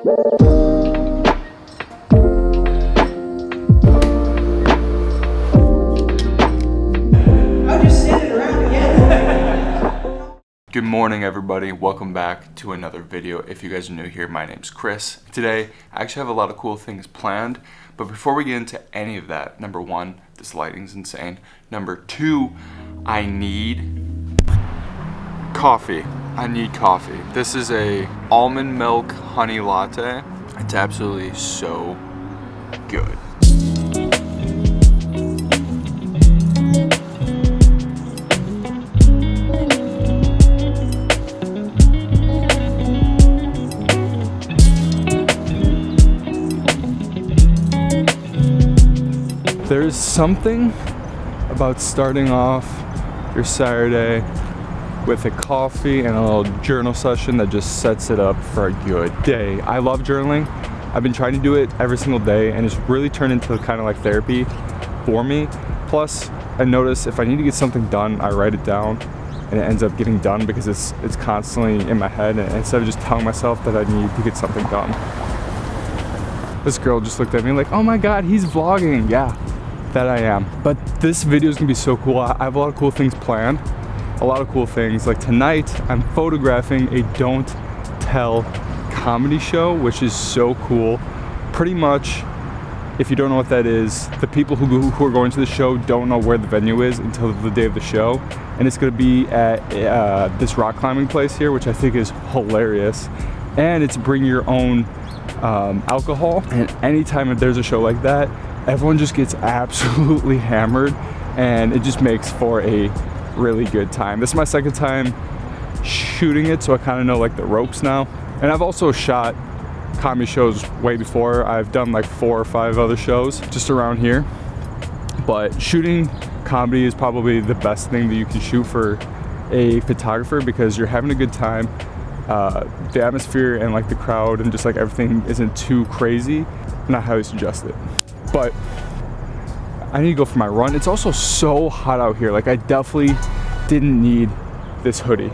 Good morning, everybody. Welcome back to another video. If you guys are new here, my name's Chris. Today, I actually have a lot of cool things planned, but before we get into any of that, number one, this lighting's insane. Number two, I need coffee. I need coffee. This is a almond milk honey latte. It's absolutely so good. There's something about starting off your Saturday with a coffee and a little journal session that just sets it up for a good day. I love journaling. I've been trying to do it every single day, and it's really turned into kind of like therapy for me. Plus, I notice if I need to get something done, I write it down and it ends up getting done because it's constantly in my head, and instead of just telling myself that I need to get something done. This girl just looked at me like, oh my god, he's vlogging. Yeah, that I am. But this video is gonna be so cool. I have a lot of cool things planned. A lot of cool things. Like tonight, I'm photographing a don't tell comedy show, which is so cool. Pretty much, if you don't know what that is, the people who are going to the show don't know where the venue is until the day of the show. And it's gonna be at this rock climbing place here, which I think is hilarious. And it's bring your own alcohol. And anytime there's a show like that, everyone just gets absolutely hammered, and it just makes for a really good time. This is my second time shooting it, so I kind of know like the ropes now. And I've also shot comedy shows way before. I've done like 4 or 5 other shows just around here. But shooting comedy is probably the best thing that you can shoot for a photographer, because you're having a good time. The atmosphere and like the crowd and just like everything isn't too crazy. And I highly suggest it. But I need to go for my run. It's also so hot out here. Like I definitely didn't need this hoodie.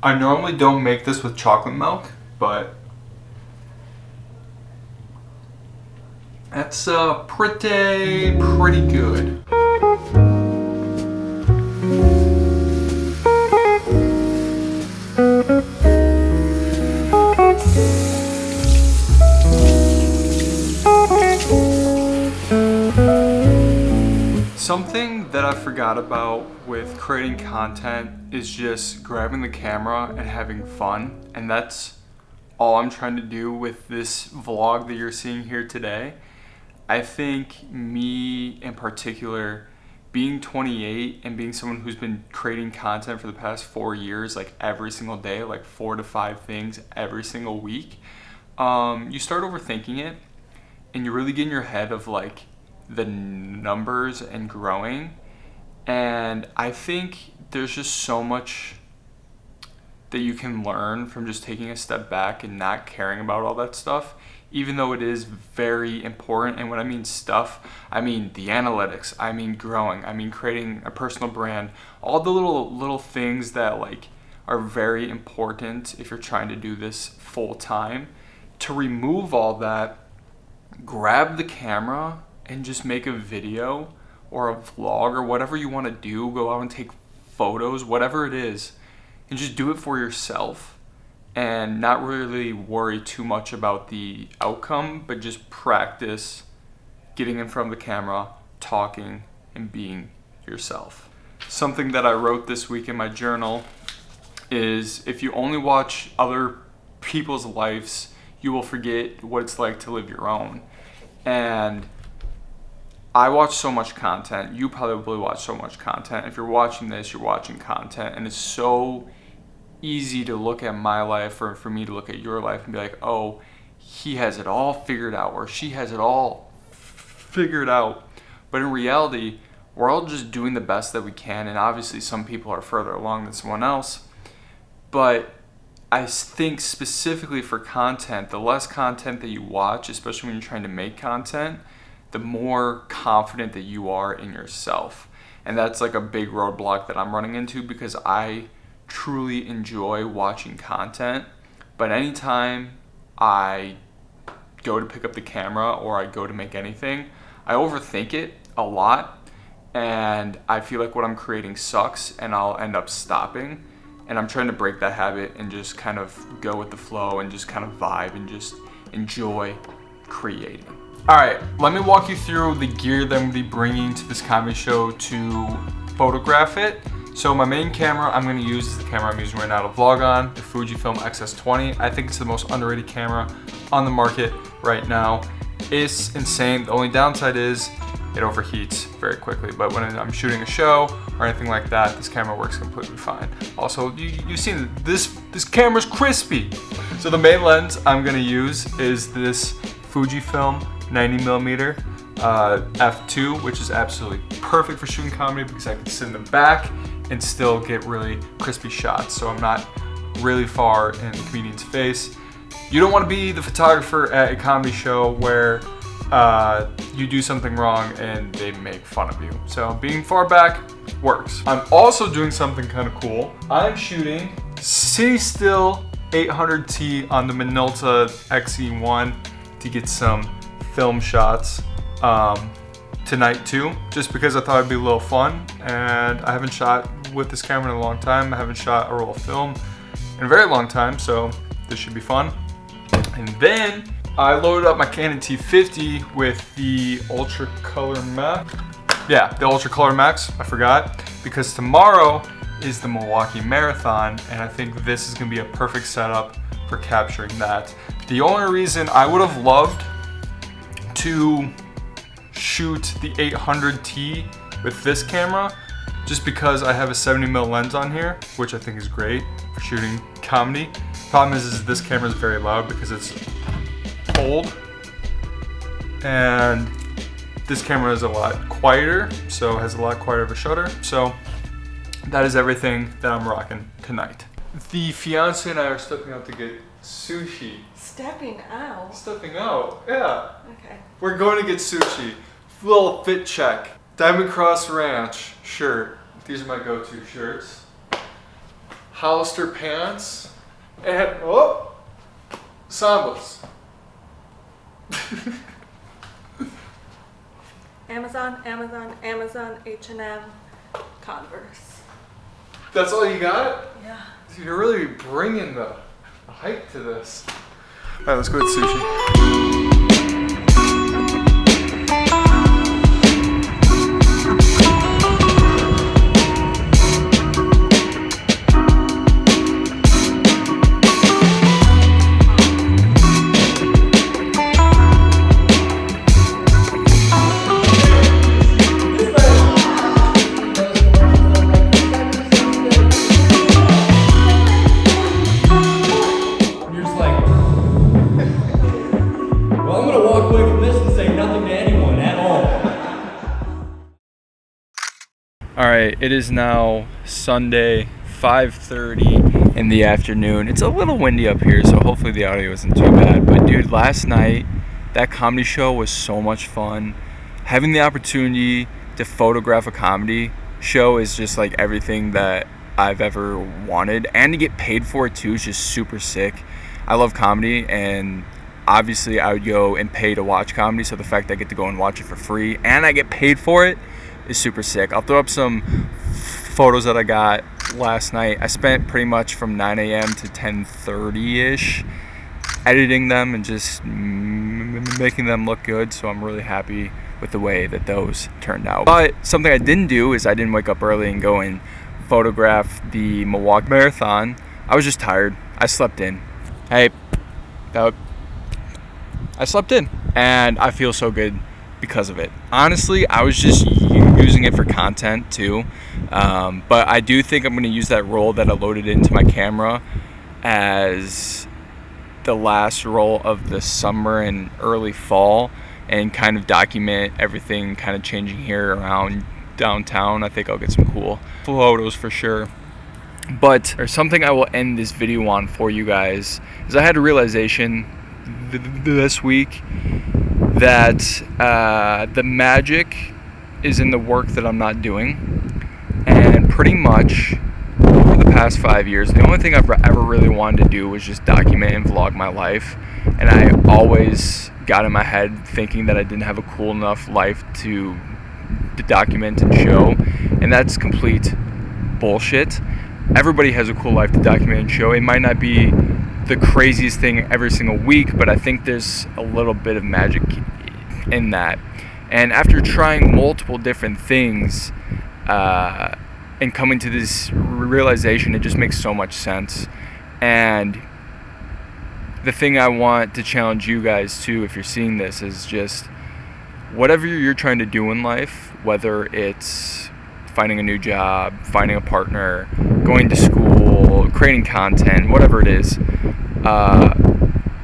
I normally don't make this with chocolate milk, but that's pretty good. Something that I forgot about with creating content is just grabbing the camera and having fun, and that's all I'm trying to do with this vlog that you're seeing here today. I think me in particular, being 28 and being someone who's been creating content for the past 4 years, like every single day, like 4 to 5 things every single week, you start overthinking it, and you really get in your head of like the numbers and growing. And I think there's just so much that you can learn from just taking a step back and not caring about all that stuff, even though it is very important. And when I mean stuff, I mean the analytics, I mean growing, I mean creating a personal brand, all the little things that like are very important if you're trying to do this full time. To remove all that, grab the camera and just make a video or a vlog or whatever you want to do. Go out and take photos, whatever it is, and just do it for yourself and not really worry too much about the outcome, but just practice getting in front of the camera, talking, and being yourself. Something that I wrote this week in my journal is, if you only watch other people's lives, you will forget what it's like to live your own. And I watch so much content. You probably watch so much content. If you're watching this, you're watching content, and it's so easy to look at my life, or for me to look at your life and be like, oh, he has it all figured out, or she has it all figured out. But in reality, we're all just doing the best that we can, and obviously some people are further along than someone else. But I think specifically for content, the less content that you watch, especially when you're trying to make content, the more confident that you are in yourself. And that's like a big roadblock that I'm running into, because I truly enjoy watching content, but anytime I go to pick up the camera or I go to make anything, I overthink it a lot, and I feel like what I'm creating sucks, and I'll end up stopping. And I'm trying to break that habit and just kind of go with the flow and just kind of vibe and just enjoy creating. All right, let me walk you through the gear that I'm gonna be bringing to this comedy show to photograph it. So my main camera I'm gonna use is the camera I'm using right now to vlog on, the Fujifilm X-S20. I think it's the most underrated camera on the market right now. It's insane. The only downside is it overheats very quickly, but when I'm shooting a show or anything like that, this camera works completely fine. Also, you've seen this camera's crispy. So the main lens I'm gonna use is this Fujifilm 90mm f2, which is absolutely perfect for shooting comedy because I can sit in the back and still get really crispy shots, so I'm not really far in the comedian's face. You don't want to be the photographer at a comedy show where you do something wrong and they make fun of you. So being far back works. I'm also doing something kind of cool. I'm shooting City Still 800T on the Minolta XE1 to get some film shots tonight too, just because I thought it'd be a little fun, and I haven't shot with this camera in a long time. I haven't shot a roll of film in a very long time, so this should be fun. And then I loaded up my Canon T50 with the Ultra Color Max. Yeah, the Ultra Color Max, I forgot, because tomorrow is the Milwaukee Marathon, and I think this is gonna be a perfect setup for capturing that. The only reason I would have loved to shoot the 800T with this camera, just because I have a 70mm lens on here, which I think is great for shooting comedy. Problem is this camera is very loud because it's old, and this camera is a lot quieter, so it has a lot quieter of a shutter. So that is everything that I'm rocking tonight. The fiance and I are stepping out to get sushi. Stepping out? Stepping out, yeah. Okay. We're going to get sushi. Little fit check. Diamond Cross Ranch shirt. These are my go-to shirts. Hollister pants. And, oh, sambas. Amazon, Amazon, Amazon, H&M, Converse. That's all you got? Yeah. You're really bringing the hype to this. All right, let's go get sushi. All right, it is now Sunday, 5:30 in the afternoon. It's a little windy up here, so hopefully the audio isn't too bad. But dude, last night, that comedy show was so much fun. Having the opportunity to photograph a comedy show is just like everything that I've ever wanted. And to get paid for it too is just super sick. I love comedy, and obviously I would go and pay to watch comedy, so the fact that I get to go and watch it for free and I get paid for it is super sick. I'll throw up some photos that I got last night. I spent pretty much from 9 a.m. to 10:30-ish editing them and just making them look good, so I'm really happy with the way that those turned out. But something I didn't do is I didn't wake up early and go and photograph the Milwaukee Marathon. I was just tired. I slept in. I slept in, and I feel so good because of it. Honestly, I was just using it for content too, but I do think I'm going to use that roll that I loaded into my camera as the last roll of the summer and early fall, and kind of document everything kind of changing here around downtown. I think I'll get some cool photos for sure. But there's something I will end this video on for you guys, is I had a realization this week that the magic is in the work that I'm not doing. And pretty much over the past 5 years, the only thing I've ever really wanted to do was just document and vlog my life. And I always got in my head thinking that I didn't have a cool enough life to document and show, and that's complete bullshit. Everybody has a cool life to document and show. It might not be the craziest thing every single week, but I think there's a little bit of magic in that. And after trying multiple different things and coming to this realization, it just makes so much sense. And the thing I want to challenge you guys to, if you're seeing this, is just whatever you're trying to do in life, whether it's finding a new job, finding a partner, going to school, creating content, whatever it is,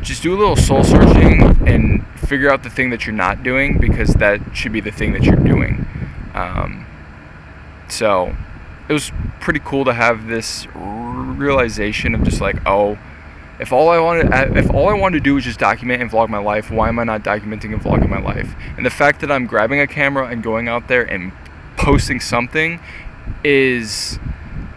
just do a little soul searching and figure out the thing that you're not doing, because that should be the thing that you're doing. So it was pretty cool to have this realization of just like, oh, if all I wanted to do was just document and vlog my life, why am I not documenting and vlogging my life? And the fact that I'm grabbing a camera and going out there and posting something is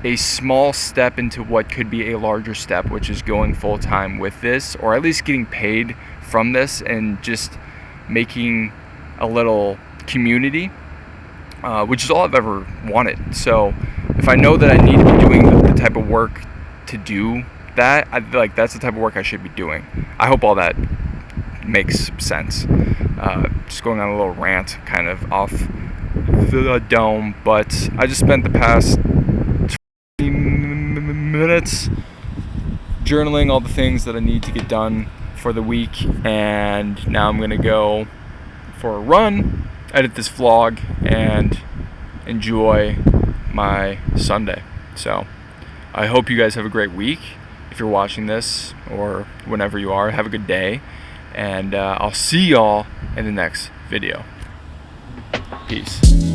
a small step into what could be a larger step, which is going full time with this, or at least getting paid from this, and just making a little community, which is all I've ever wanted. So if I know that I need to be doing the type of work to do that, that's the type of work I should be doing. I hope all that makes sense. Just going on a little rant kind of off the dome, but I just spent the past 20 minutes journaling all the things that I need to get done for the week, and now I'm gonna go for a run, edit this vlog, and enjoy my Sunday. So I hope you guys have a great week. If you're watching this, or whenever you are, have a good day, and I'll see y'all in the next video. Peace.